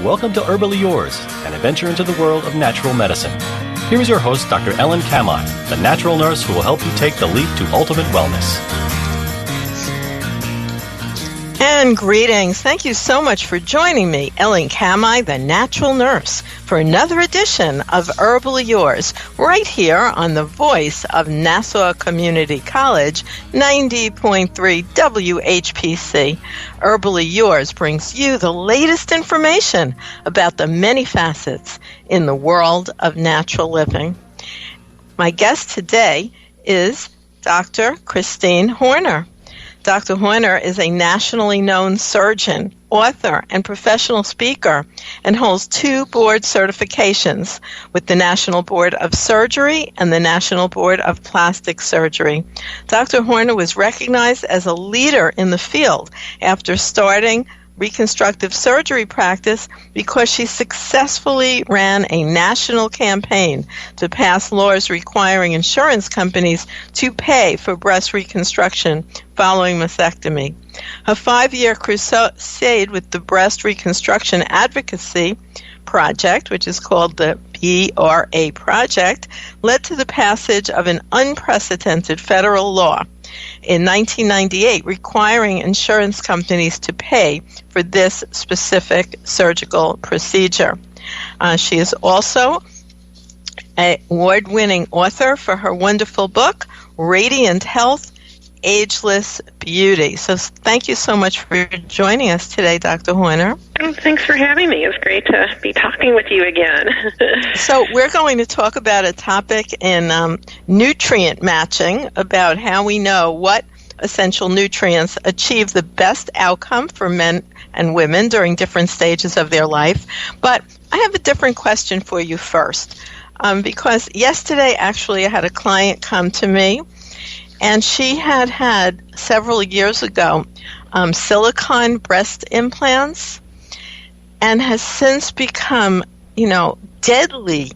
Welcome to Herbally Yours, an adventure into the world of natural medicine. Here is your host, Dr. Kamhi, the natural nurse who will help you take the leap to ultimate wellness. And greetings. Thank you so much for joining me, Kamhi, the natural nurse, for another edition of Herbally Yours, right here on the voice of Nassau Community College, 90.3 WHPC. Herbally Yours brings you the latest information about the many facets in the world of natural living. My guest today is Dr. Christine Horner. Dr. Horner is a nationally known surgeon, author, and professional speaker, and holds 2 board certifications with the National Board of Surgery and the National Board of Plastic Surgery. Dr. Horner was recognized as a leader in the field after starting reconstructive surgery practice because she successfully ran a national campaign to pass laws requiring insurance companies to pay for breast reconstruction following mastectomy. Her 5-year crusade with the Breast Reconstruction Advocacy Project, which is called the BRA Project, led to the passage of an unprecedented federal law in 1998 requiring insurance companies to pay for this specific surgical procedure. She is also an award-winning author for her wonderful book, Radiant Health, Ageless Beauty. So thank you so much for joining us today, Dr. Horner. Thanks for having me. It's great to be talking with you again. So we're going to talk about a topic in nutrient matching, about how we know what essential nutrients achieve the best outcome for men and women during different stages of their life. But I have a different question for you first, because yesterday actually I had a client come to me, and she had several years ago silicone breast implants and has since become, deadly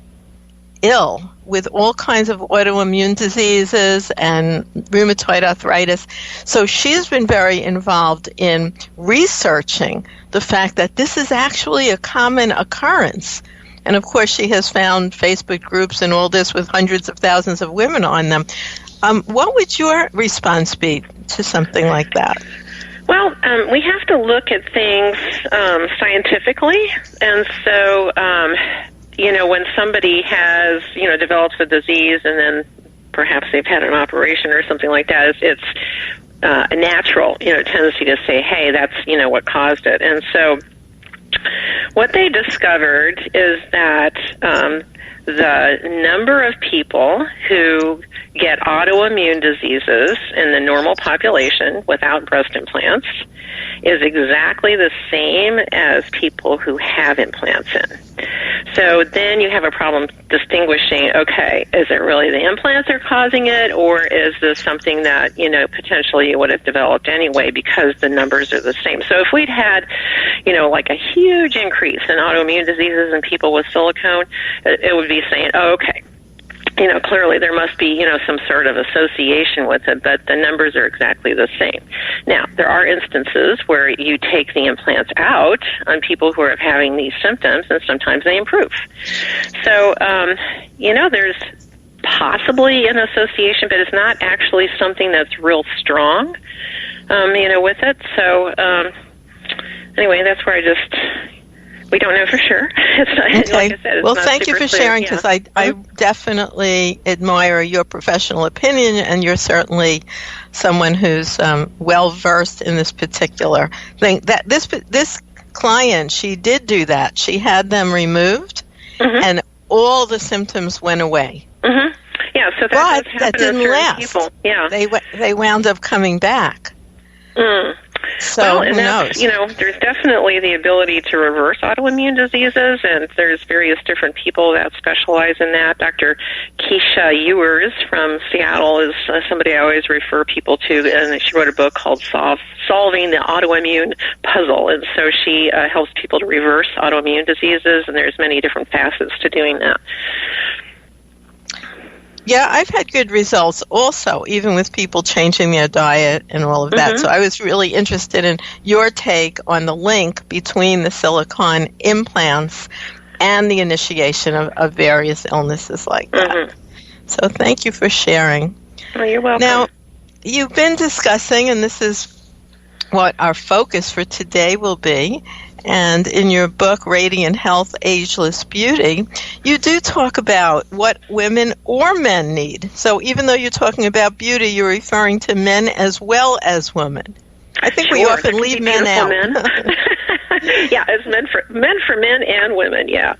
ill with all kinds of autoimmune diseases and rheumatoid arthritis. So she's been very involved in researching the fact that this is actually a common occurrence. And of course, she has found Facebook groups and all this with hundreds of thousands of women on them. What would your response be to something like that? Well, we have to look at things scientifically. And so, when somebody has, develops a disease and then perhaps they've had an operation or something like that, it's a natural, tendency to say, hey, that's, what caused it. And so what they discovered is that the number of people who get autoimmune diseases in the normal population without breast implants is exactly the same as people who have implants in. So then you have a problem distinguishing, okay, is it really the implants that are causing it, or is this something that, potentially you would have developed anyway because the numbers are the same? So if we'd had, like a huge increase in autoimmune diseases in people with silicone, it would be saying, oh, okay, clearly there must be, some sort of association with it, but the numbers are exactly the same. Now, there are instances where you take the implants out on people who are having these symptoms, and sometimes they improve. So, there's possibly an association, but it's not actually something that's real strong, with it. So, anyway, that's where we don't know for sure. It's not, okay. Like I said, well, thank you for sharing, because I definitely admire your professional opinion, and you're certainly someone who's well-versed in this particular thing. That this client, she did do that. She had them removed, and all the symptoms went away. Mm-hmm. Yeah, so but that didn't last. People. Yeah. They wound up coming back. Mm. So who knows? There's definitely the ability to reverse autoimmune diseases, and there's various different people that specialize in that. Dr. Keisha Ewers from Seattle is somebody I always refer people to, and she wrote a book called Solving the Autoimmune Puzzle, and so she helps people to reverse autoimmune diseases, and there's many different facets to doing that. Yeah, I've had good results also, even with people changing their diet and all of that. So I was really interested in your take on the link between the silicone implants and the initiation of various illnesses like that. So thank you for sharing. Oh, you're welcome. Now, you've been discussing, and this is what our focus for today will be, and in your book, Radiant Health, Ageless Beauty, you do talk about what women or men need. So even though you're talking about beauty, you're referring to men as well as women. I think we often leave men out. Men. Yeah, it's men for men and women, yeah.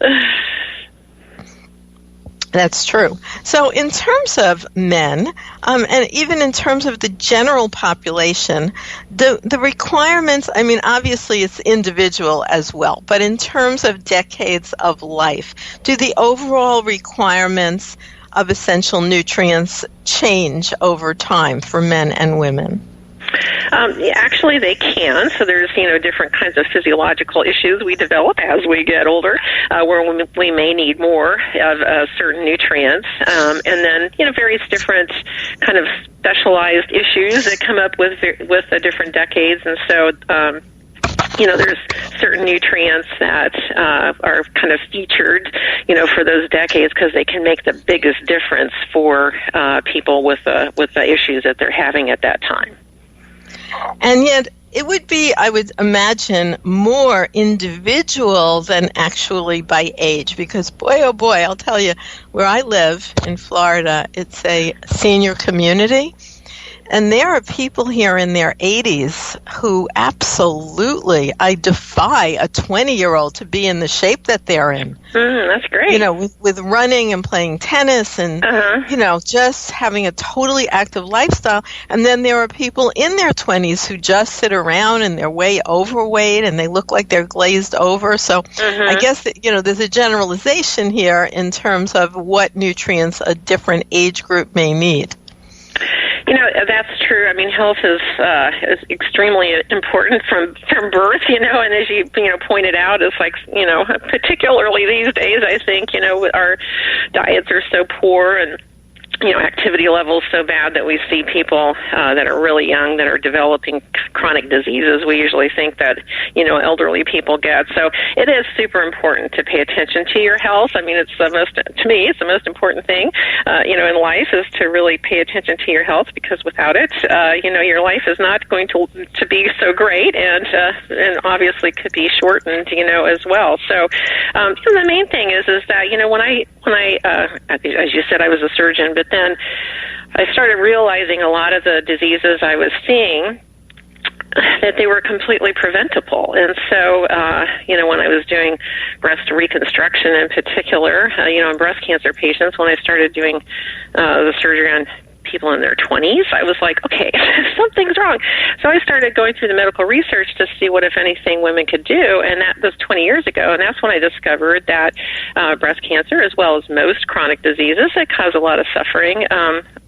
That's true. So in terms of men, and even in terms of the general population, the requirements, I mean, obviously it's individual as well, but in terms of decades of life, do the overall requirements of essential nutrients change over time for men and women? Actually, they can. So there's, different kinds of physiological issues we develop as we get older, where we may need more of certain nutrients, and then various different kind of specialized issues that come up with the different decades, and so. There's certain nutrients that are kind of featured, for those decades because they can make the biggest difference for people with the issues that they're having at that time. And yet, it would be, I would imagine, more individual than actually by age, because boy, oh boy, I'll tell you, where I live in Florida, it's a senior community. And there are people here in their 80s who absolutely, I defy a 20-year-old to be in the shape that they're in. That's great. With running and playing tennis and, just having a totally active lifestyle. And then there are people in their 20s who just sit around and they're way overweight and they look like they're glazed over. So I guess, there's a generalization here in terms of what nutrients a different age group may need. That's true. I mean, health is extremely important from birth, and as you pointed out, it's like, particularly these days, I think, our diets are so poor and activity levels so bad that we see people that are really young that are developing chronic diseases. We usually think that, elderly people get. So it is super important to pay attention to your health. I mean, it's the most important thing, in life is to really pay attention to your health, because without it, your life is not going to be so great, and obviously could be shortened, as well. So the main thing is that, when I as you said, I was a surgeon, but then I started realizing a lot of the diseases I was seeing, that they were completely preventable. And so, when I was doing breast reconstruction in particular, in breast cancer patients, when I started doing the surgery on people in their 20s, I was like, okay, something's wrong. So I started going through the medical research to see what, if anything, women could do, and that was 20 years ago, and that's when I discovered that breast cancer, as well as most chronic diseases that cause a lot of suffering,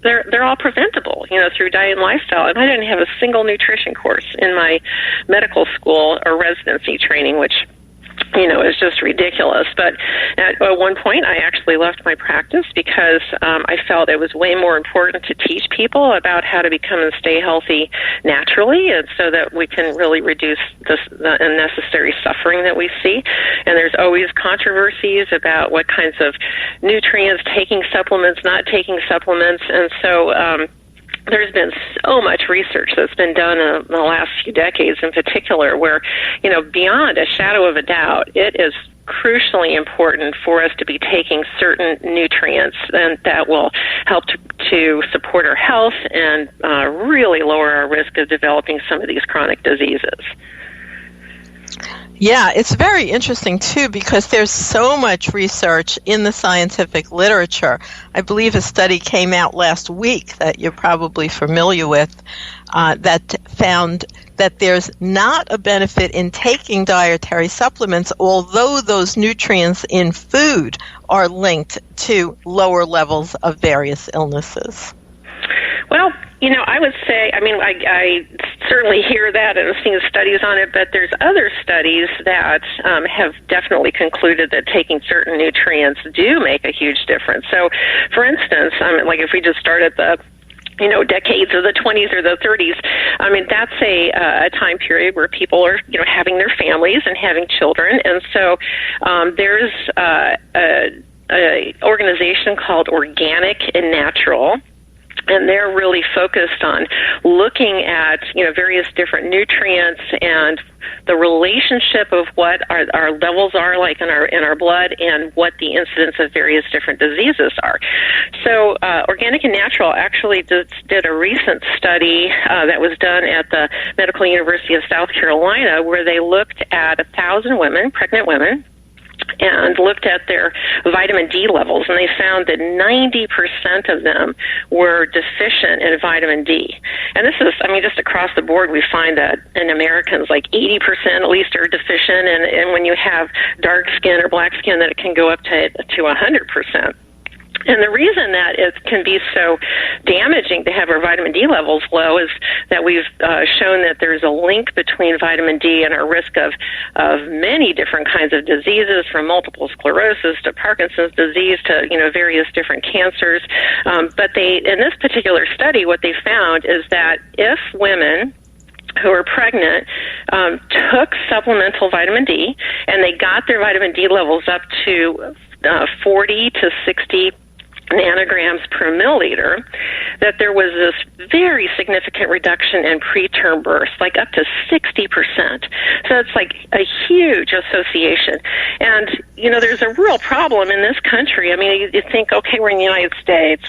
they're all preventable, through diet and lifestyle. And I didn't have a single nutrition course in my medical school or residency training, which is just ridiculous. But at one point, I actually left my practice because I felt it was way more important to teach people about how to become and stay healthy naturally, and so that we can really reduce the unnecessary suffering that we see. And there's always controversies about what kinds of nutrients, taking supplements, not taking supplements, and so there's been so much research that's been done in the last few decades in particular where, beyond a shadow of a doubt, it is crucially important for us to be taking certain nutrients and that will help to support our health and really lower our risk of developing some of these chronic diseases. Yeah, it's very interesting, too, because there's so much research in the scientific literature. I believe a study came out last week that you're probably familiar with that found that there's not a benefit in taking dietary supplements, although those nutrients in food are linked to lower levels of various illnesses. Well, I would say, I certainly hear that and have seen studies on it, but there's other studies that have definitely concluded that taking certain nutrients do make a huge difference. So, for instance, like if we just start at the decades of the 20s or the 30s. That's a time period where people are, having their families and having children. And so there's a organization called Organic and Natural. And they're really focused on looking at, various different nutrients and the relationship of what our levels are like in our blood and what the incidence of various different diseases are. So Organic and Natural actually did a recent study that was done at the Medical University of South Carolina, where they looked at 1,000 women, pregnant women, and looked at their vitamin D levels, and they found that 90% of them were deficient in vitamin D. And this is, just across the board, we find that in Americans, like 80% at least are deficient, and when you have dark skin or black skin, that it can go up to 100%. And the reason that it can be so damaging to have our vitamin D levels low is that we've shown that there's a link between vitamin D and our risk of many different kinds of diseases, from multiple sclerosis to Parkinson's disease to various different cancers. But in this particular study, what they found is that if women who are pregnant took supplemental vitamin D and they got their vitamin D levels up to 40 to 60 nanograms per milliliter, that there was this very significant reduction in preterm births, like up to 60%. So it's like a huge association. And, there's a real problem in this country. You think, okay, we're in the United States,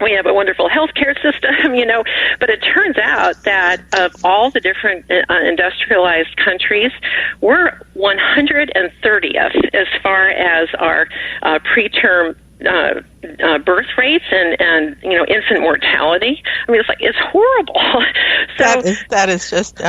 we have a wonderful healthcare system, but it turns out that of all the different industrialized countries, we're 130th as far as our preterm birth rates and infant mortality. It's horrible. So that is just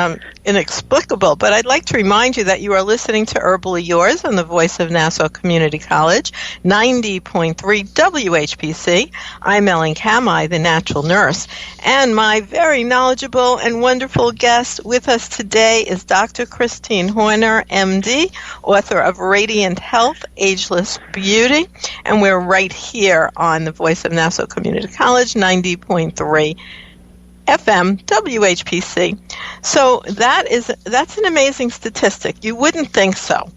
inexplicable. But I'd like to remind you that you are listening to Herbally Yours on the voice of Nassau Community College, 90.3 WHPC. I'm Ellen Kamhi, the natural nurse, and my very knowledgeable and wonderful guest with us today is Dr. Christine Horner, MD, author of Radiant Health, Ageless Beauty, and we're right here on the voice of Nassau Community College, 90.3 FM, WHPC. So that's an amazing statistic. You wouldn't think so.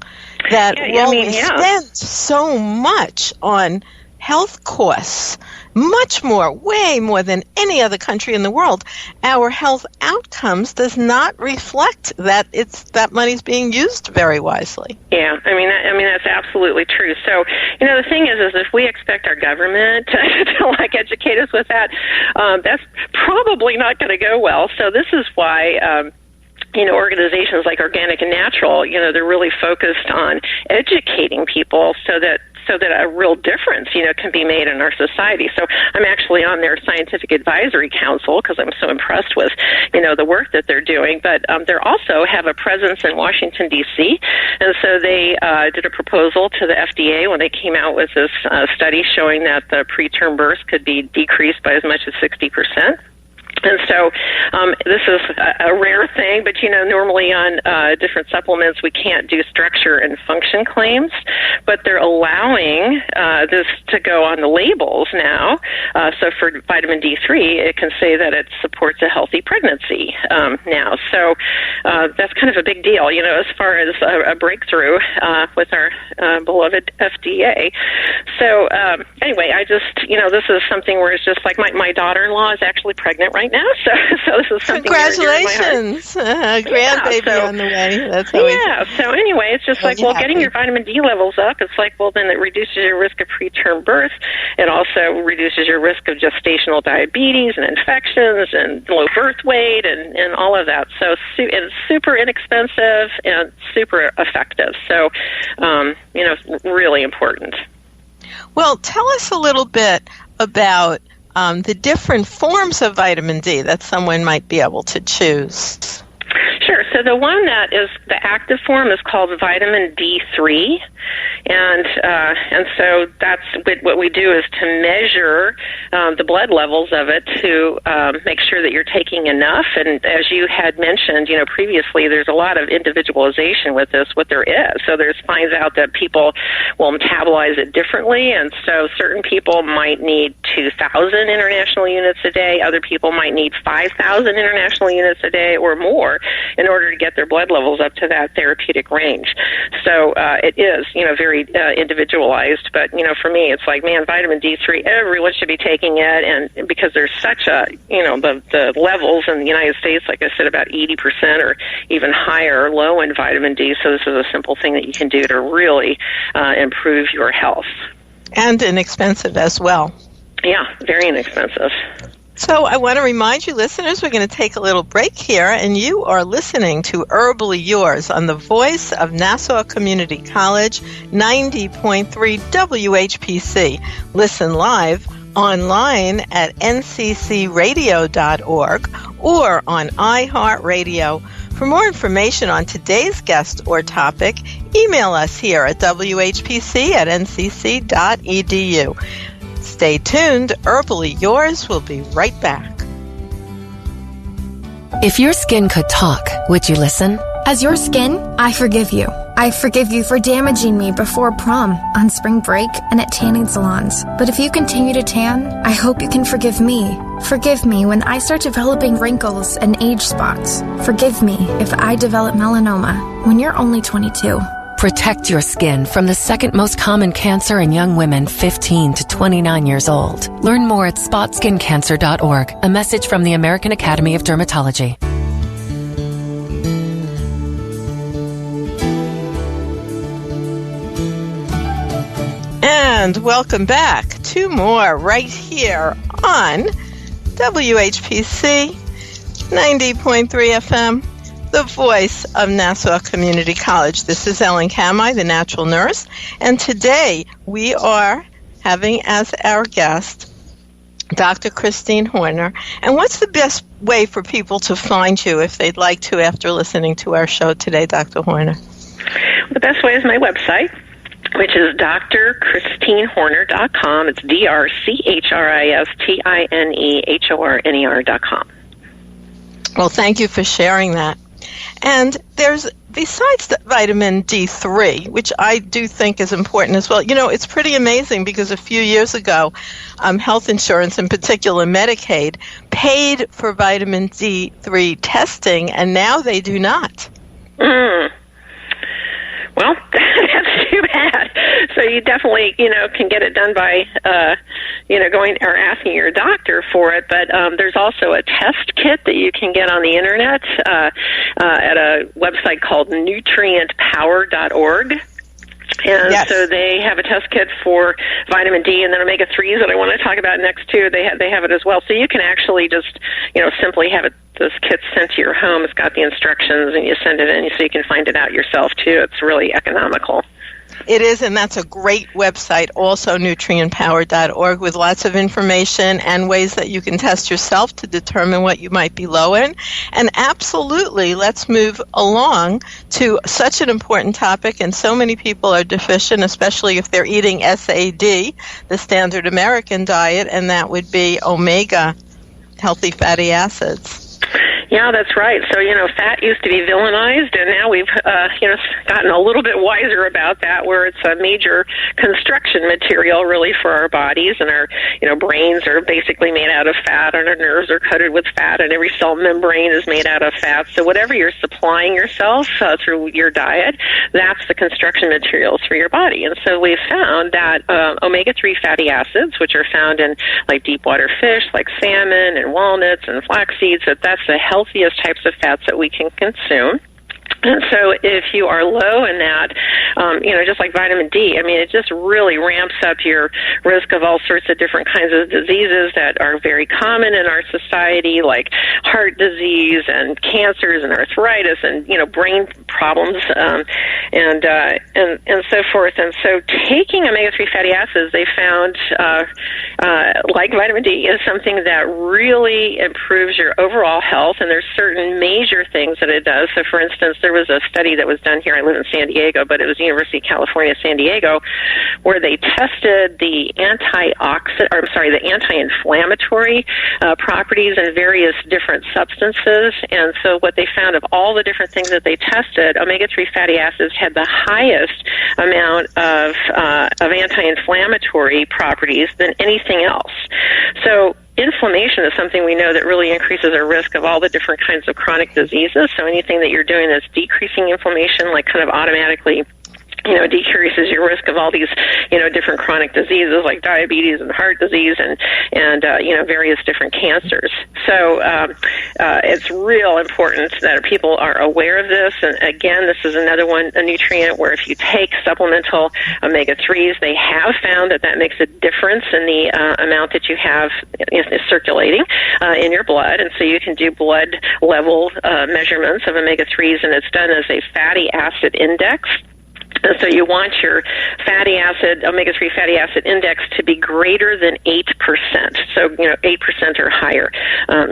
That we spend so much on health costs, much more, way more than any other country in the world. Our health outcomes does not reflect that that money's being used very wisely. Yeah, that's absolutely true. So, the thing is if we expect our government to educate us with that, that's probably not going to go well. So this is why organizations like Organic and Natural, they're really focused on educating people so that a real difference, can be made in our society. So I'm actually on their scientific advisory council because I'm so impressed with, the work that they're doing. But they also have a presence in Washington, D.C., and so they did a proposal to the FDA when they came out with this study showing that the preterm births could be decreased by as much as 60%. And so this is a rare thing, but, normally on different supplements we can't do structure and function claims, but they're allowing this to go on the labels now. So for vitamin D3, it can say that it supports a healthy pregnancy now. So that's kind of a big deal, as far as a breakthrough with our beloved FDA. So anyway, I just, this is something where it's just like my daughter-in-law is actually pregnant right now, so this is something. Congratulations, grandbaby on the way. That's always So anyway, it's just getting your vitamin D levels up. It's then it reduces your risk of preterm birth. It also reduces your risk of gestational diabetes and infections and low birth weight and all of that. So it's super inexpensive and super effective. So really important. Well, tell us a little bit about the different forms of vitamin D that someone might be able to choose. Sure. So the one that is the active form is called vitamin D3, And so that's what we do, is to measure the blood levels of it to make sure that you're taking enough. And as you had mentioned, previously, there's a lot of individualization with this, what there is. So there's finds out that people will metabolize it differently, and so certain people might need 2,000 international units a day. Other people might need 5,000 international units a day or more in order to get their blood levels up to that therapeutic range. So it is, very individualized. But, for me, it's like, man, vitamin D3, everyone should be taking it. And because there's such a, the levels in the United States, like I said, about 80% or even higher low in vitamin D. So this is a simple thing that you can do to really improve your health. And inexpensive as well. Yeah, very inexpensive. So I want to remind you, listeners, we're going to take a little break here, and you are listening to Herbally Yours on the voice of Nassau Community College, 90.3 WHPC. Listen live online at nccradio.org or on iHeartRadio. For more information on today's guest or topic, email us here at whpc@ncc.edu. Stay tuned. Herbally Yours will be right back. If your skin could talk, would you listen? As your skin, I forgive you. I forgive you for damaging me before prom, on spring break, and at tanning salons. But if you continue to tan, I hope you can forgive me. Forgive me when I start developing wrinkles and age spots. Forgive me if I develop melanoma when you're only 22. Protect your skin from the second most common cancer in young women 15 to 29 years old. Learn more at spotskincancer.org. A message from the American Academy of Dermatology. And welcome back. Two more right here on WHPC 90.3 FM. The voice of Nassau Community College. This is Ellen Kamhi, the natural nurse, and today we are having as our guest Dr. Christine Horner. And what's the best way for people to find you if they'd like to after listening to our show today, Dr. Horner? The best way is my website, which is drchristinehorner.com. It's drchristinehorner.com. Well, thank you for sharing that. And there's, besides the vitamin D3, which I do think is important as well, it's pretty amazing because a few years ago, health insurance, in particular Medicaid, paid for vitamin D3 testing, and now they do not. Well, that's too bad. So you definitely, can get it done by, going or asking your doctor for it. But there's also a test kit that you can get on the internet at a website called nutrientpower.org. And yes. So they have a test kit for vitamin D, and then omega-3s that I want to talk about next too. They have it as well. So you can actually just, simply have this kit sent to your home. It's got the instructions, and you send it in so you can find it out yourself too. It's really economical. It is, and that's a great website, also nutrientpower.org, with lots of information and ways that you can test yourself to determine what you might be low in. And absolutely, let's move along to such an important topic, and so many people are deficient, especially if they're eating SAD, the standard American diet, and that would be omega, healthy fatty acids. Yeah, that's right. So, fat used to be villainized, and now we've, gotten a little bit wiser about that, where it's a major construction material, really, for our bodies, and our, brains are basically made out of fat, and our nerves are coated with fat, and every cell membrane is made out of fat. So whatever you're supplying yourself through your diet, that's the construction materials for your body. And so we've found that omega-3 fatty acids, which are found in, like, deep water fish, like salmon and walnuts and flax seeds, that's the healthiest types of fats that we can consume. And so if you are low in that, just like vitamin D, it just really ramps up your risk of all sorts of different kinds of diseases that are very common in our society, like heart disease and cancers and arthritis and, brain problems, and so forth. And so taking omega-3 fatty acids, they found, like vitamin D, is something that really improves your overall health. And there's certain major things that it does. So, for instance, there was a study that was done here. I live in San Diego, but it was University of California, San Diego, where they tested the anti-inflammatory properties in various different substances. And so what they found, of all the different things that they tested, omega-3 fatty acids had the highest amount of anti-inflammatory properties than anything else. So inflammation is something we know that really increases our risk of all the different kinds of chronic diseases. So anything that you're doing that's decreasing inflammation, like kind of automatically decreases your risk of all these, different chronic diseases like diabetes and heart disease and various different cancers. So it's real important that people are aware of this. And again, this is another one, a nutrient where if you take supplemental omega-3s, they have found that makes a difference in the amount that you have circulating in your blood. And so you can do blood level measurements of omega-3s, and it's done as a fatty acid index. And so you want your omega-3 fatty acid index to be greater than 8%. So, 8% or higher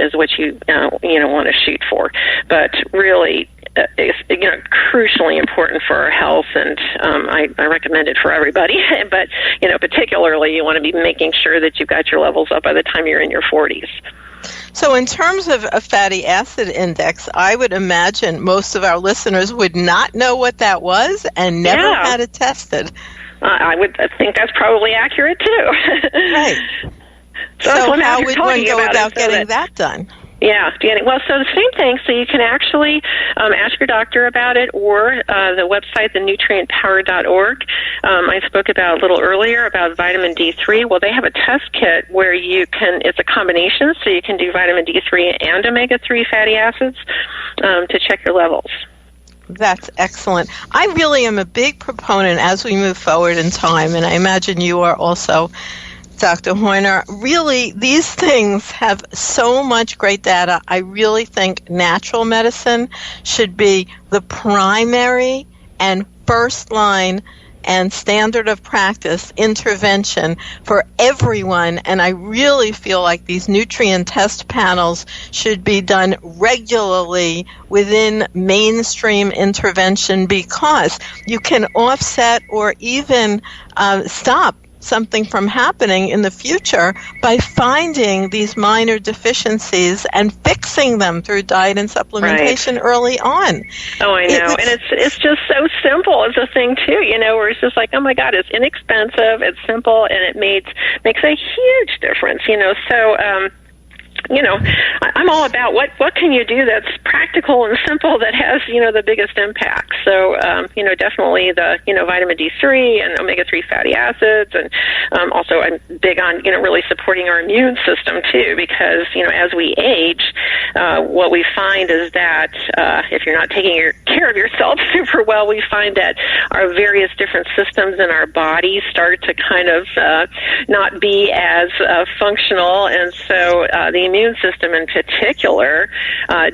is what you want to shoot for. But really, it's crucially important for our health, and I recommend it for everybody. But, particularly you want to be making sure that you've got your levels up by the time you're in your 40s. So in terms of a fatty acid index, I would imagine most of our listeners would not know what that was and never had it tested. I think that's probably accurate, too. Right. So how would one go about getting that done? Yeah. Well, so the same thing. So you can actually ask your doctor about it, or the website, thenutrientpower.org. I spoke about a little earlier about vitamin D3. Well, they have a test kit where it's a combination, so you can do vitamin D3 and omega-3 fatty acids to check your levels. That's excellent. I really am a big proponent as we move forward in time, and I imagine you are also, Dr. Horner. Really, these things have so much great data. I really think natural medicine should be the primary and first line and standard of practice intervention for everyone. And I really feel like these nutrient test panels should be done regularly within mainstream intervention, because you can offset or even stop something from happening in the future by finding these minor deficiencies and fixing them through diet and supplementation early on. Oh, I know. And it's just so simple as a thing, too, where it's just like, oh, my God, it's inexpensive, it's simple, and it makes a huge difference, So, I'm all about what can you do that's practical and simple that has, the biggest impact. So, definitely the, vitamin D3 and omega-3 fatty acids. And also I'm big on, really supporting our immune system too, because, as we age, what we find is that if you're not taking care of yourself super well, we find that our various different systems in our body start to kind of not be as functional. And so the immune system in particular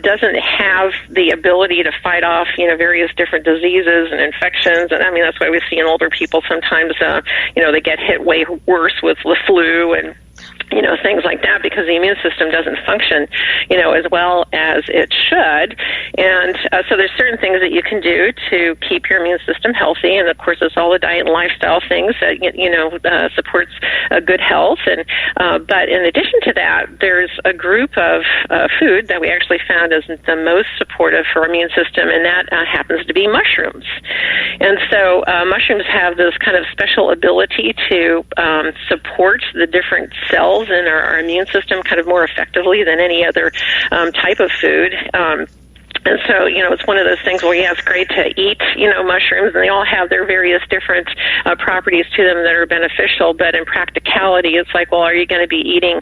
doesn't have the ability to fight off, various different diseases and infections. And I mean, that's why we see in older people sometimes, they get hit way worse with the flu and things like that, because the immune system doesn't function, as well as it should. And so there's certain things that you can do to keep your immune system healthy. And of course, it's all the diet and lifestyle things that, supports good health. And, but in addition to that, there's a group of food that we actually found is the most supportive for our immune system, and that happens to be mushrooms. And so mushrooms have this kind of special ability to support the different cells in our immune system kind of more effectively than any other type of food. And so, it's one of those things where, it's great to eat, mushrooms, and they all have their various different properties to them that are beneficial. But in practicality, it's like, well, are you going to be eating,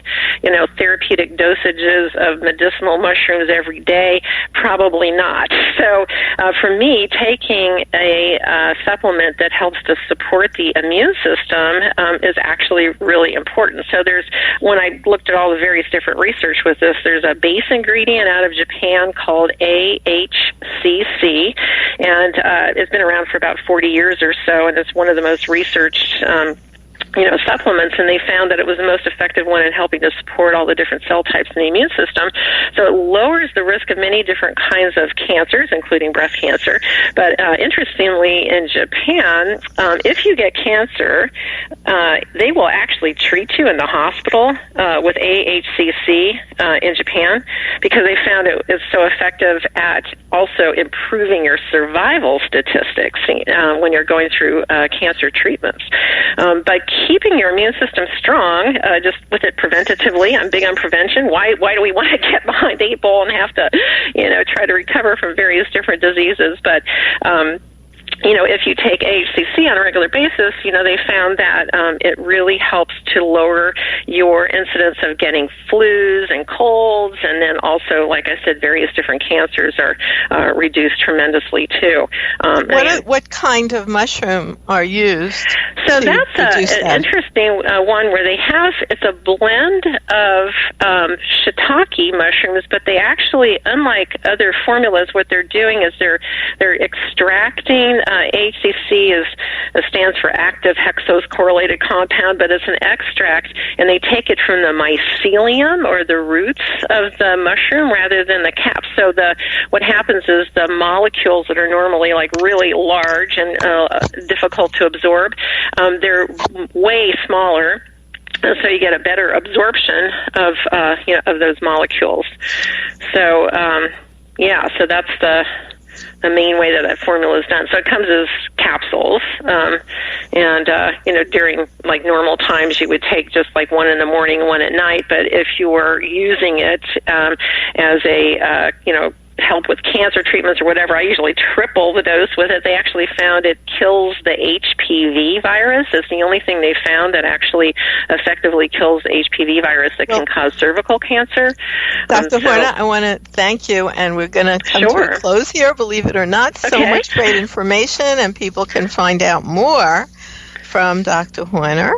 therapeutic dosages of medicinal mushrooms every day? Probably not. So for me, taking a supplement that helps to support the immune system is actually really important. So when I looked at all the various different research with this, there's a base ingredient out of Japan called WHPC, and it's been around for about 40 years or so, and it's one of the most researched supplements, and they found that it was the most effective one in helping to support all the different cell types in the immune system. So it lowers the risk of many different kinds of cancers, including breast cancer. But interestingly, in Japan, if you get cancer, they will actually treat you in the hospital with AHCC in Japan, because they found it is so effective at also improving your survival statistics when you're going through cancer treatments. By keeping your immune system strong, just with it preventatively, I'm big on prevention. Why do we want to get behind the 8 ball and have to, try to recover from various different diseases? But if you take AHCC on a regular basis, they found that it really helps to lower your incidence of getting flus and colds, and then also, like I said, various different cancers are reduced tremendously too. What kind of mushroom are used? So that's an interesting one where it's a blend of shiitake mushrooms, but they actually, unlike other formulas, what they're doing is they're extracting AHCC stands for active hexose correlated compound, but it's an extract, and they take it from the mycelium or the roots of the mushroom rather than the cap. So what happens is the molecules that are normally like really large and difficult to absorb, they're way smaller. And so you get a better absorption of those molecules. So so that's the main way that formula is done. So it comes as capsules, and during like normal times you would take just like one in the morning and one at night. But if you were using it as a help with cancer treatments or whatever, I usually triple the dose with it. They actually found it kills the HPV virus. It's the only thing they found that actually effectively kills the HPV virus that can cause cervical cancer. Dr. Horner, I want to thank you, and we're going to come to a close here, believe it or not. So much great information, and people can find out more from Dr. Horner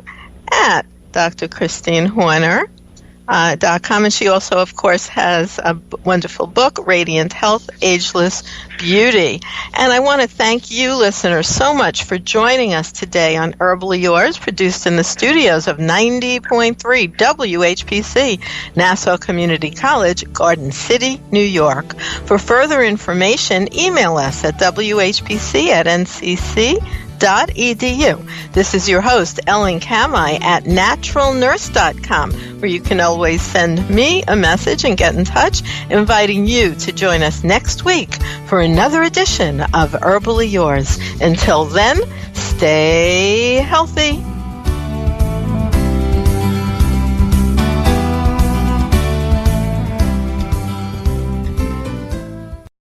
at drchristineHorner.com, and she also, of course, has a wonderful book, Radiant Health, Ageless Beauty. And I want to thank you, listeners, so much for joining us today on Herbally Yours, produced in the studios of 90.3 WHPC, Nassau Community College, Garden City, New York. For further information, email us at WHPC@ncc.edu. This is your host, Ellen Kamhi, at naturalnurse.com, where you can always send me a message and get in touch, inviting you to join us next week for another edition of Herbally Yours. Until then, stay healthy.